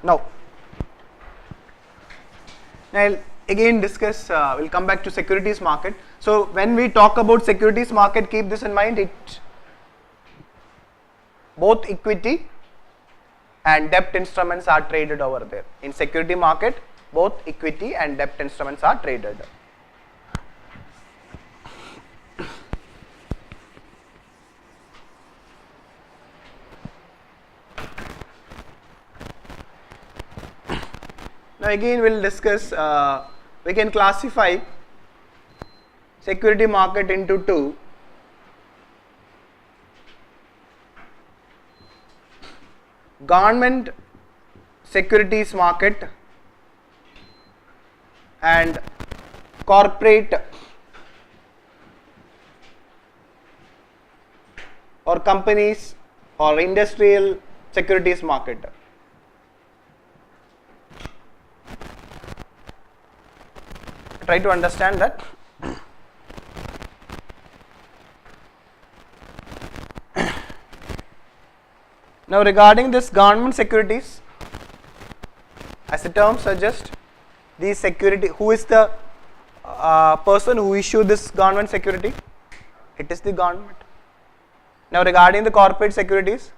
Now I'll again discuss, we'll come back to securities market. So when we talk about securities market, keep this in mind, both equity and debt instruments are traded over there. In security market, both equity and debt instruments are traded. Now again we'll discuss, we can classify security market into two. Government securities market and corporate or companies or industrial securities market. Try to understand that. Now regarding this government securities, as the term suggests, the security, who is the person who issued this government security? It is the government. Now regarding the corporate securities,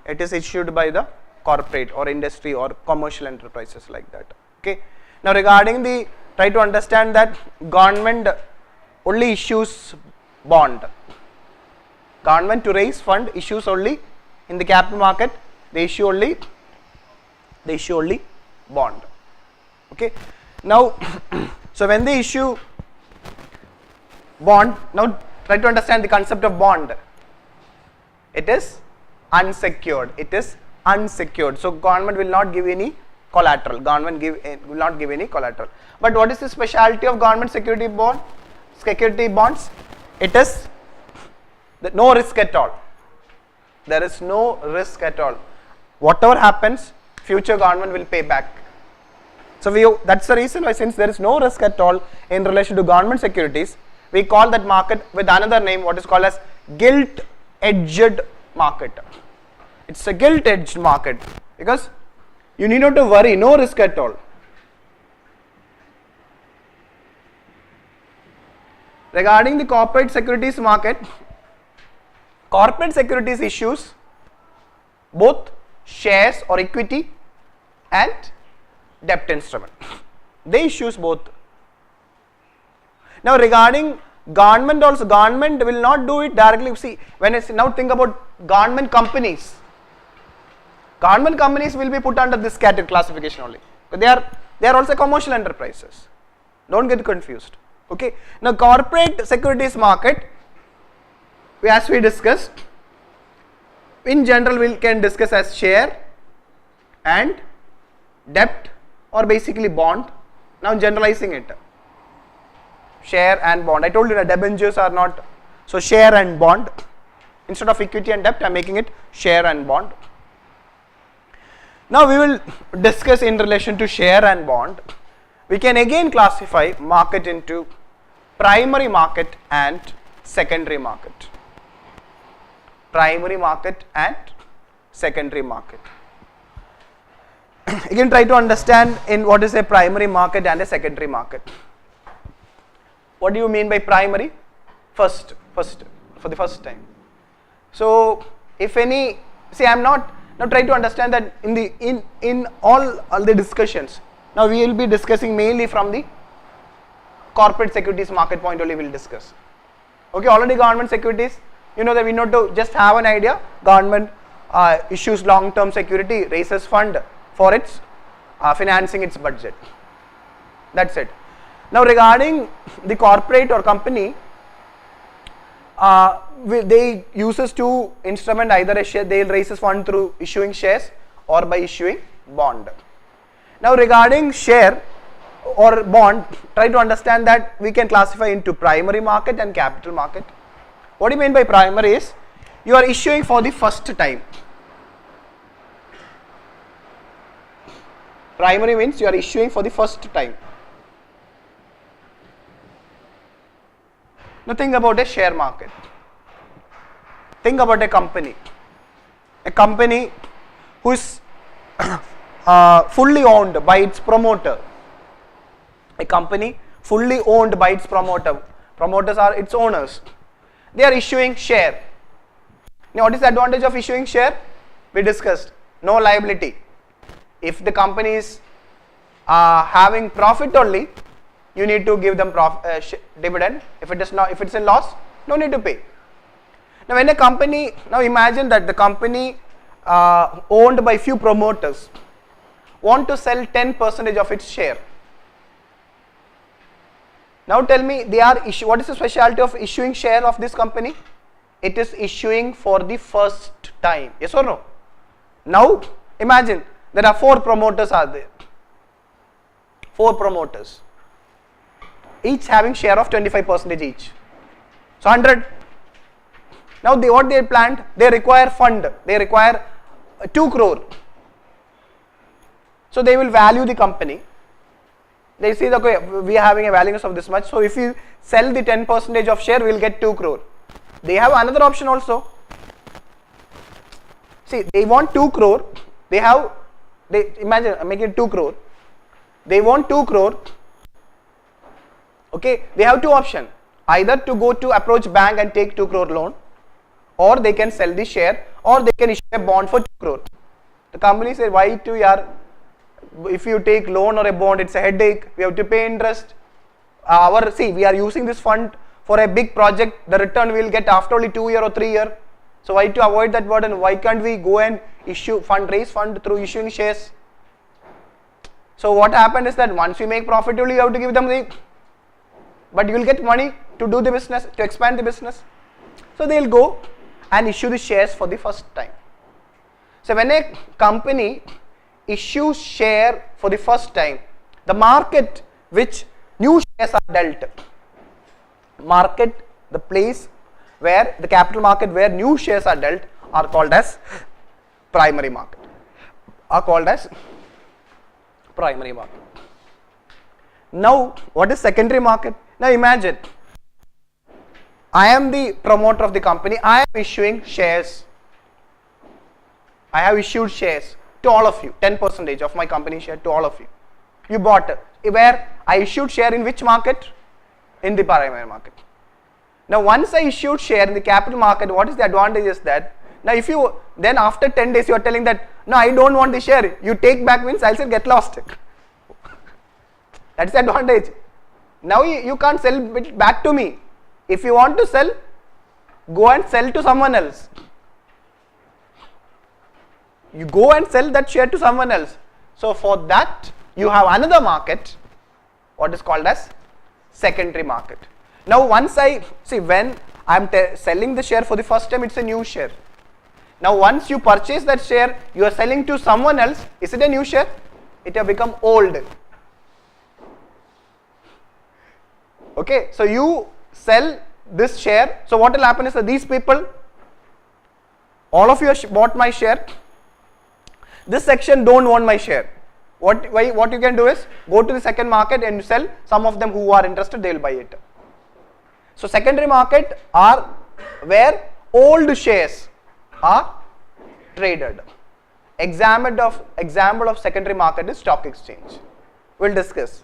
it is issued by the corporate or industry or commercial enterprises like that. Okay. Now regarding the, try to understand that government only issues bond. Government to raise fund issues only in the capital market, they issue only bond. Okay. Now so when they issue bond, now try to understand the concept of bond. It is unsecured. It is unsecured. So government will not give any collateral. Government will not give any collateral. But what is the specialty of government security bonds? It is no risk at all. There is no risk at all. Whatever happens, future government will pay back. So that's the reason why, since there is no risk at all in relation to government securities, we call that market with another name, what is called as gilt-edged market. It's a gilt-edged market because you need not to worry, no risk at all. Regarding the corporate securities market, corporate securities issues both shares or equity and debt instrument. They issues both. Now regarding government also, government will not do it directly. See, when I now think about government companies will be put under this category classification only. But they are also commercial enterprises. Don't get confused. Okay. Now corporate securities market, as we discussed, in general we can discuss as share and debt or basically bond. Now generalizing it, share and bond. I told you that debentures are not, so share and bond. Instead of equity and debt, I am making it share and bond. Now we will discuss in relation to share and bond. We can again classify market into primary market and secondary market. Primary market and secondary market. Again, try to understand in what is a primary market and a secondary market. What do you mean by primary? First, for the first time. So if any, see, I am not now try to understand that in all the discussions. Now we will be discussing mainly from the corporate securities market point only. We will discuss. Okay, already government securities. You know that we need to just have an idea. Government issues long-term security, raises fund for its financing its budget. That's it. Now regarding the corporate or company, they uses two instrument, either a share, they will raises fund through issuing shares or by issuing bond. Now regarding share or bond, try to understand that we can classify into primary market and capital market. What do you mean by primary is, you are issuing for the first time. Primary means you are issuing for the first time. Now think about a share market. Think about a company. A company whose fully owned by its promoter. A company fully owned by its promoter. Promoters are its owners. They are issuing share. Now what is the advantage of issuing share? We discussed, no liability. If the company is having profit only, you need to give them dividend. If it is not, if it's in loss, no need to pay. Now when a company, now imagine that the company owned by few promoters want to sell 10% of its share. Now tell me, they are what is the specialty of issuing share of this company? It is issuing for the first time. Yes or no? Now imagine there are 4 promoters are there. 4 promoters. Each having share of 25% each. So 100. Now what they planned? They require fund. They require 2 crore. So they will value the company. They see that, okay, we are having a value of this much. So if you sell the 10% of share, we will get 2 crore. They have another option also. See, they want 2 crore. They imagine making it 2 crore. They want 2 crore. Okay, they have 2 options. Either to go to approach bank and take 2 crore loan, or they can sell the share, or they can issue a bond for 2 crore. The company said, why to yaar? If you take loan or a bond, it's a headache. We have to pay interest. See, we are using this fund for a big project. The return we will get after only 2 year or 3 year. So why to avoid that burden? Why can't we go and raise fund through issuing shares? So what happened is that once we make profitably, you have to give them but you will get money to do the business, to expand the business. So they will go and issue the shares for the first time. So when a company issues share for the first time, the market which new shares are dealt, the place where the capital market where new shares are dealt are called as primary market. Now what is secondary market? Now imagine, I am the promoter of the company. I am issuing shares. I have issued shares to all of you, 10% of my company share to all of you. You bought it. Where I issued share in which market? In the primary market. Now once I issued share in the capital market, what is the advantage is that, now if you, then after 10 days you are telling that, no, I don't want the share, you take back means I'll say get lost. That's the advantage. Now you can't sell it back to me. If you want to sell, go and sell to someone else. You go and sell that share to someone else. So for that, you have another market, what is called as secondary market. Now once I, see when I am selling the share for the first time, it's a new share. Now once you purchase that share, you are selling to someone else, is it a new share? It has become old. Okay, so you sell this share, so what will happen is that these people, all of you bought my share, this section don't want my share. What you can do is, go to the second market and sell, some of them who are interested, they will buy it. So secondary market are where old shares are traded. Example of secondary market is stock exchange. We'll discuss.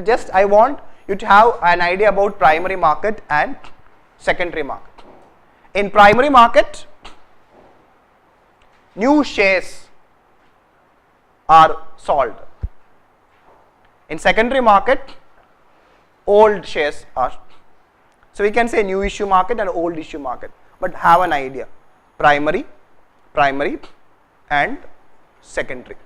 Just I want you to have an idea about primary market and secondary market. In primary market, new shares are sold. In secondary market, old shares are. So we can say new issue market and old issue market, but have an idea. Primary and secondary.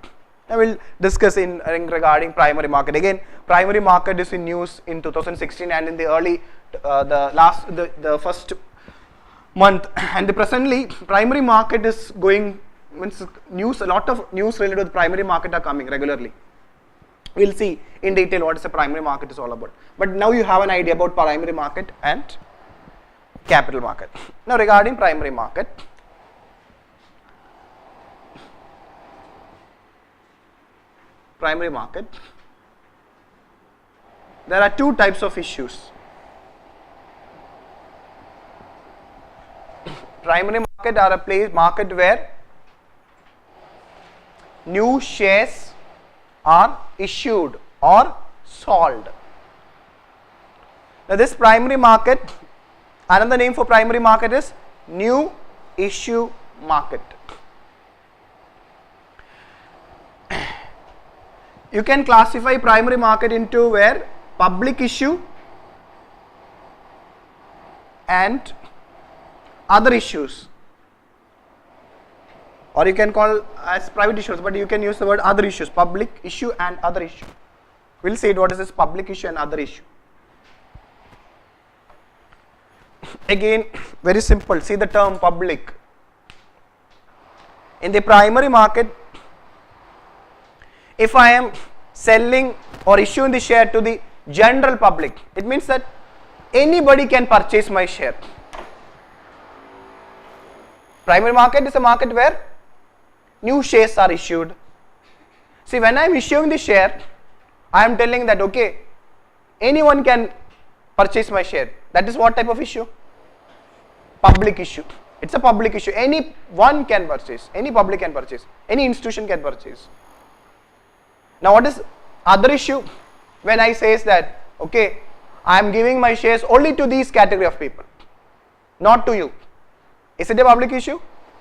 Now we'll discuss in regarding primary market. Again, primary market is in news in 2016 and in the early, the first month, and presently primary market is going, means news, a lot of news related to primary market are coming regularly. We'll see in detail what is the primary market is all about. But now you have an idea about primary market and capital market. Now regarding primary market, there are two types of issues. Primary market are a market where new shares are issued or sold. Now this primary market, another name for primary market is new issue market. You can classify primary market into where public issue and other issues, or you can call as private issues, but you can use the word other issues, public issue and other issue. We'll see what is this public issue and other issue. Again, very simple, see the term public. In the primary market, if I am selling or issuing the share to the general public, it means that anybody can purchase my share. Primary market is a market where new shares are issued. See, when I am issuing the share, I am telling that okay, anyone can purchase my share. That is what type of issue? Public issue. It's a public issue. Anyone can purchase, any public can purchase, any institution can purchase. Now what is other issue? When I says that okay, I am giving my shares only to these category of people, not to you. Is it a public issue?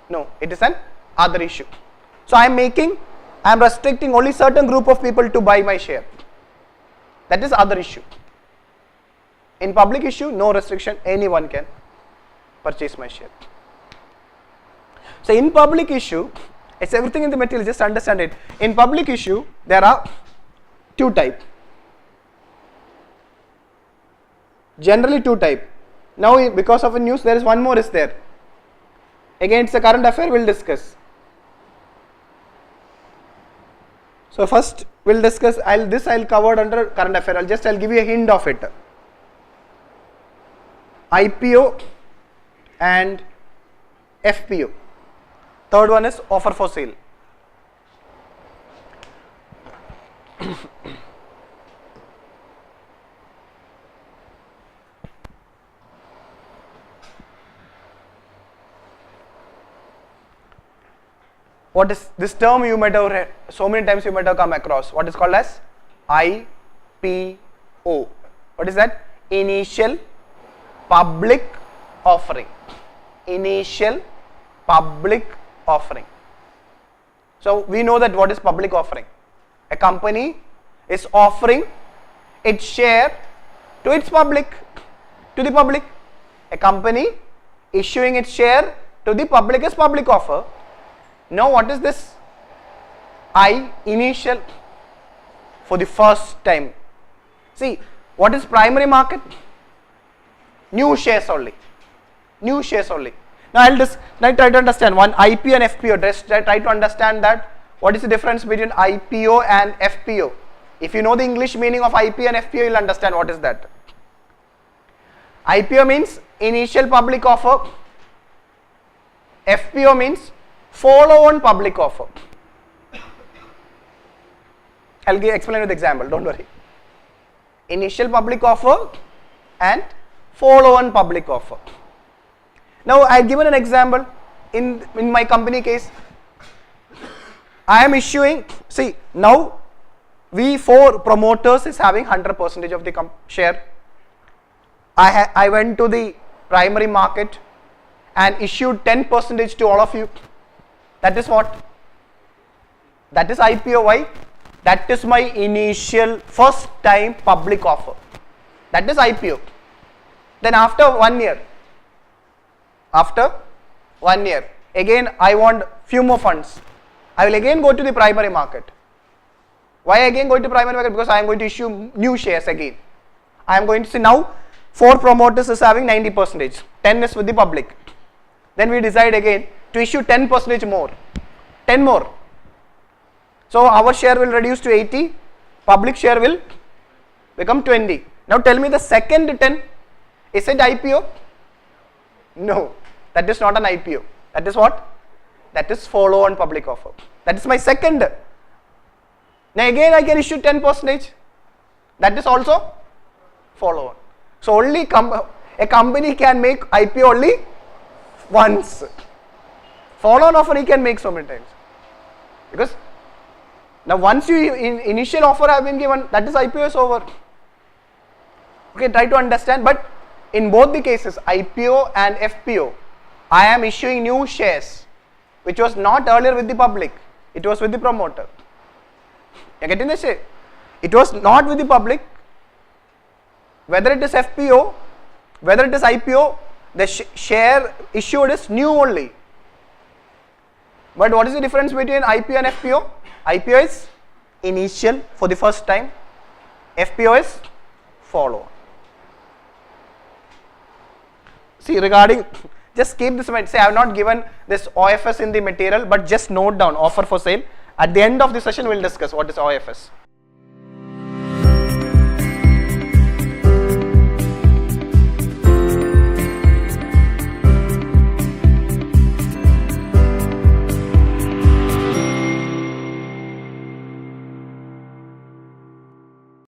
No, it is an other issue. So I am restricting only certain group of people to buy my share. That is other issue. In public issue, no restriction, anyone can purchase my share. So in public issue, it's everything in the material, just understand it. In public issue, there are two types. Generally two types. Now because of a news, there is one more is there. Again, it's a current affair, we'll discuss. So first we'll discuss, I'll cover under current affair, I'll give you a hint of it. IPO and FPO. Third one is offer for sale. What is this term? You might have read, so many times you might have come across. What is called as IPO. What is that? Initial public offering. Initial public offering. So we know that what is public offering. A company is offering its share to its public, to the public. A company issuing its share to the public is public offer. Now what is this? Initial, for the first time. See, what is primary market? New shares only. New shares only. Now I'll just try to understand one IPO and FPO. Just try to understand that what is the difference between IPO and FPO. If you know the English meaning of IPO and FPO, you'll understand what is that. IPO means initial public offer. FPO means follow-on public offer. I'll explain with example, don't worry. Initial public offer and follow-on public offer. Now I've given an example in my company case. I am issuing, see now we 4 promoters is having 100% of the share. I went to the primary market and issued 10% to all of you. That is what? That is IPO. Why? That is my initial first time public offer. That is IPO. Then after 1 year, again I want few more funds. I will again go to the primary market. Why again going to primary market? Because I am going to issue new shares again. I am going to see now 4 promoters is having 90%, 10 is with the public. Then we decide again to issue 10% more, 10 more. So our share will reduce to 80, public share will become 20. Now tell me the second 10, is it IPO? No, that is not an IPO. That is what? That is follow-on public offer. That is my second. Now again I can issue 10%. That is also follow-on. So only a company can make IPO only once. Follow-on offer he can make so many times. Because Now once you initial offer have been given, that is IPO is over. Okay, try to understand. But in both the cases, IPO and FPO, I am issuing new shares, which was not earlier with the public. It was with the promoter. You are getting the share? It was not with the public. Whether it is FPO, whether it is IPO, the share issued is new only. But what is the difference between IPO and FPO? IPO is initial for the first time. FPO is follow. See, regarding, just keep this in mind. Say I have not given this OFS in the material, but just note down offer for sale. At the end of the session, we will discuss what is OFS.